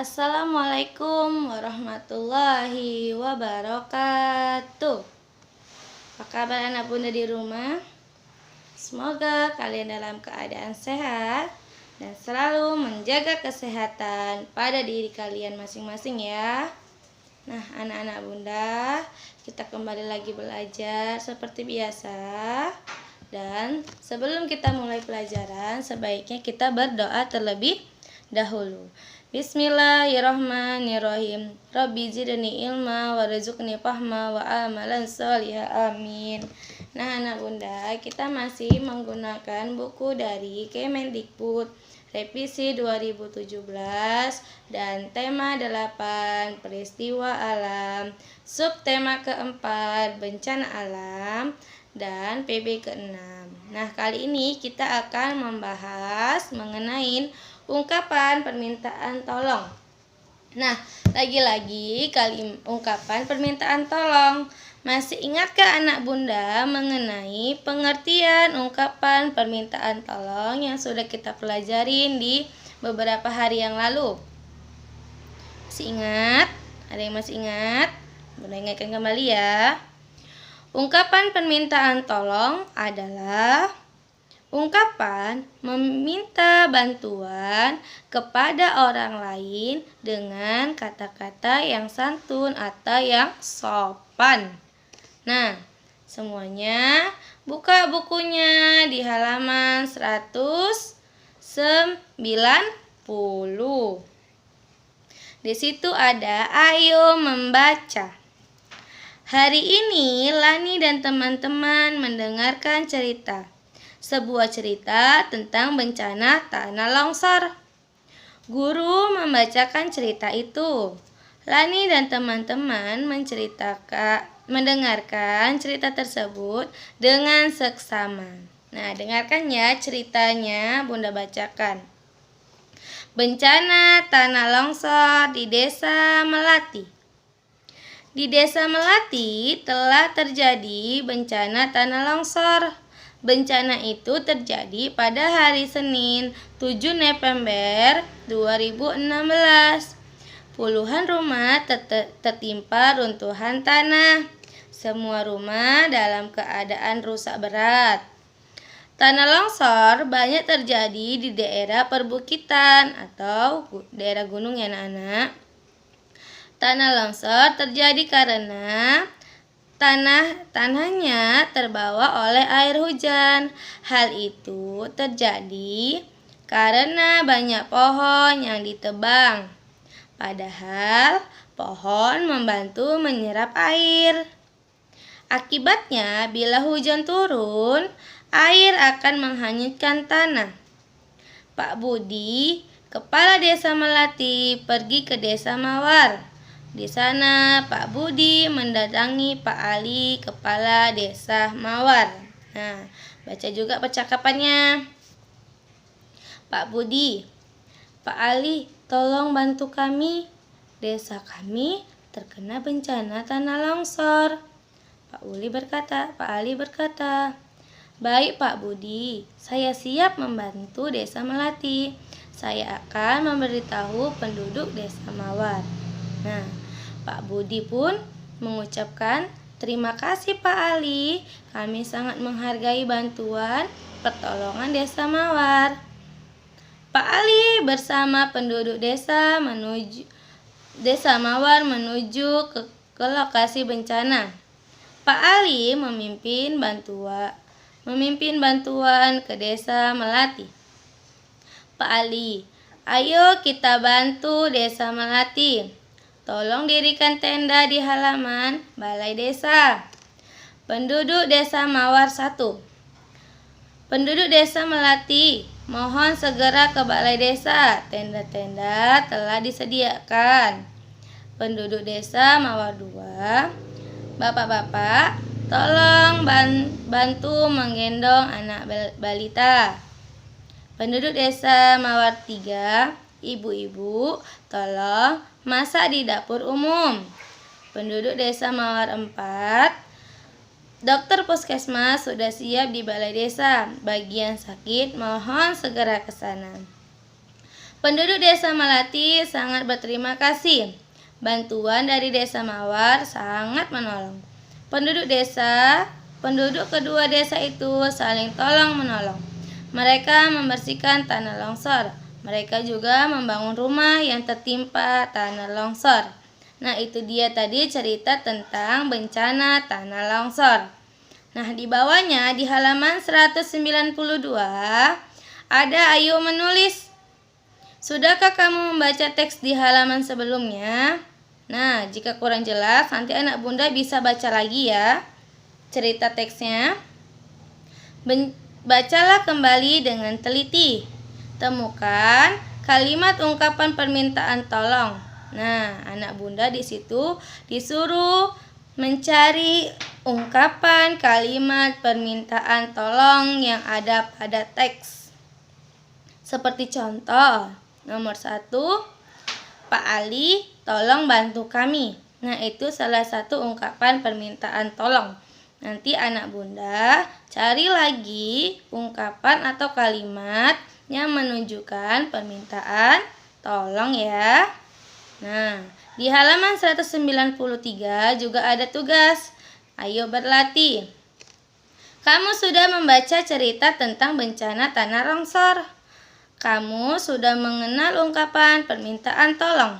Assalamualaikum warahmatullahi wabarakatuh. Apa kabar anak bunda di rumah? Semoga kalian dalam keadaan sehat dan selalu menjaga kesehatan pada diri kalian masing-masing ya. Nah, anak-anak bunda, kita kembali lagi belajar seperti biasa. Dan sebelum kita mulai pelajaran, sebaiknya kita berdoa terlebih dahulu. Bismillahirrahmanirrahim. Rabbi zidni ilma warzuqni fahma wa amalan sholihah. Amin. Nah, anak bunda, kita masih menggunakan buku dari Kemendikbud Revisi 2017 dan tema 8 peristiwa alam, subtema keempat bencana alam, dan PB ke-6. Nah, kali ini kita akan membahas mengenai ungkapan permintaan tolong. Nah, lagi-lagi ungkapan permintaan tolong. Masih ingatkah anak bunda mengenai pengertian ungkapan permintaan tolong yang sudah kita pelajarin di beberapa hari yang lalu? Masih ingat? Ada yang masih ingat? Bunda ingatkan kembali ya. Ungkapan permintaan tolong adalah ungkapan meminta bantuan kepada orang lain dengan kata-kata yang santun atau yang sopan. Nah, semuanya buka bukunya di halaman 190. Di situ ada ayo membaca. Hari ini Lani dan teman-teman mendengarkan cerita. Sebuah cerita tentang bencana tanah longsor. Guru membacakan cerita itu. Lani dan teman-teman mendengarkan cerita tersebut dengan seksama. Nah, dengarkan ya ceritanya, Bunda bacakan. Bencana tanah longsor di Desa Melati. Di Desa Melati telah terjadi bencana tanah longsor. Bencana itu terjadi pada hari Senin 7 November 2016. Puluhan rumah tertimpa runtuhan tanah. Semua rumah dalam keadaan rusak berat. Tanah longsor banyak terjadi di daerah perbukitan atau daerah gunung ya anak-anak. Tanah longsor terjadi karena tanahnya terbawa oleh air hujan. Hal itu terjadi karena banyak pohon yang ditebang. Padahal pohon membantu menyerap air. Akibatnya, bila hujan turun, air akan menghanyutkan tanah. Pak Budi, kepala Desa Melati, pergi ke Desa Mawar. Di sana Pak Budi mendatangi Pak Ali, kepala Desa Mawar. Nah, baca juga percakapannya. Pak Budi, Pak Ali, tolong bantu kami. Desa kami terkena bencana tanah longsor. Pak Ali berkata, baik Pak Budi, saya siap membantu Desa Melati. Saya akan memberitahu penduduk Desa Mawar. Nah, Pak Budi pun mengucapkan, terima kasih Pak Ali, kami sangat menghargai bantuan pertolongan Desa Mawar. Pak Ali bersama penduduk desa Mawar menuju ke lokasi bencana. Pak Ali memimpin bantuan ke Desa Melati. Pak Ali, ayo kita bantu Desa Melati. Tolong dirikan tenda di halaman balai desa. Penduduk Desa Mawar 1. Penduduk Desa Melati, mohon segera ke balai desa. Tenda-tenda telah disediakan. Penduduk Desa Mawar 2. Bapak-bapak, tolong bantu menggendong anak balita. Penduduk Desa Mawar 3. Ibu-ibu, tolong masak di dapur umum. Penduduk Desa Mawar 4. Dokter puskesmas sudah siap di balai desa. Bagi yang sakit, mohon segera ke sana. Penduduk desa Melati sangat berterima kasih. Bantuan dari desa Mawar sangat menolong. Penduduk kedua desa itu saling tolong-menolong. Mereka membersihkan tanah longsor. Mereka juga membangun rumah yang tertimpa tanah longsor. Nah, itu dia tadi cerita tentang bencana tanah longsor. Nah, di bawahnya di halaman 192 ada Ayo menulis. Sudahkah kamu membaca teks di halaman sebelumnya? Nah, jika kurang jelas, nanti anak bunda bisa baca lagi ya cerita teksnya. Bacalah kembali dengan teliti. Temukan kalimat ungkapan permintaan tolong. Nah, anak bunda di situ disuruh mencari ungkapan kalimat permintaan tolong yang ada pada teks. Seperti contoh, nomor 1, Pak Ali, tolong bantu kami. Nah, itu salah satu ungkapan permintaan tolong. Nanti anak bunda cari lagi ungkapan atau kalimat yang menunjukkan permintaan tolong ya. Nah, di halaman 193 juga ada tugas. Ayo berlatih. Kamu sudah membaca cerita tentang bencana tanah longsor. Kamu sudah mengenal ungkapan permintaan tolong.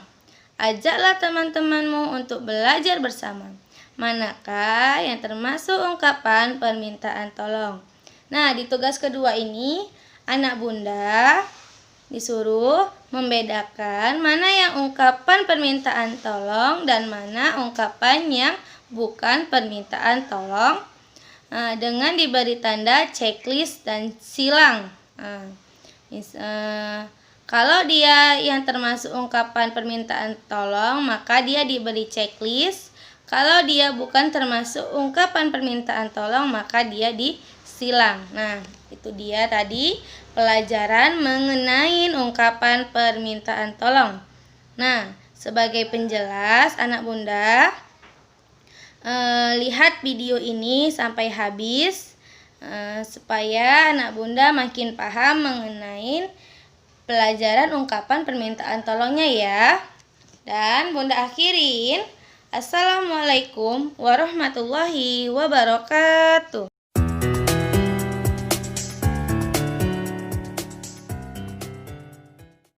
Ajaklah teman-temanmu untuk belajar bersama. Manakah yang termasuk ungkapan permintaan tolong? Nah, di tugas kedua ini, anak bunda disuruh membedakan mana yang ungkapan permintaan tolong dan mana ungkapan yang bukan permintaan tolong dengan diberi tanda checklist dan silang. Kalau dia yang termasuk ungkapan permintaan tolong, maka dia diberi checklist. Kalau dia bukan termasuk ungkapan permintaan tolong, maka dia disilang. Nah, itu dia tadi pelajaran mengenai ungkapan permintaan tolong. Nah, sebagai penjelas, anak bunda lihat video ini sampai habis supaya anak bunda makin paham mengenai pelajaran ungkapan permintaan tolongnya ya. Dan bunda akhirin, Assalamualaikum warahmatullahi wabarakatuh.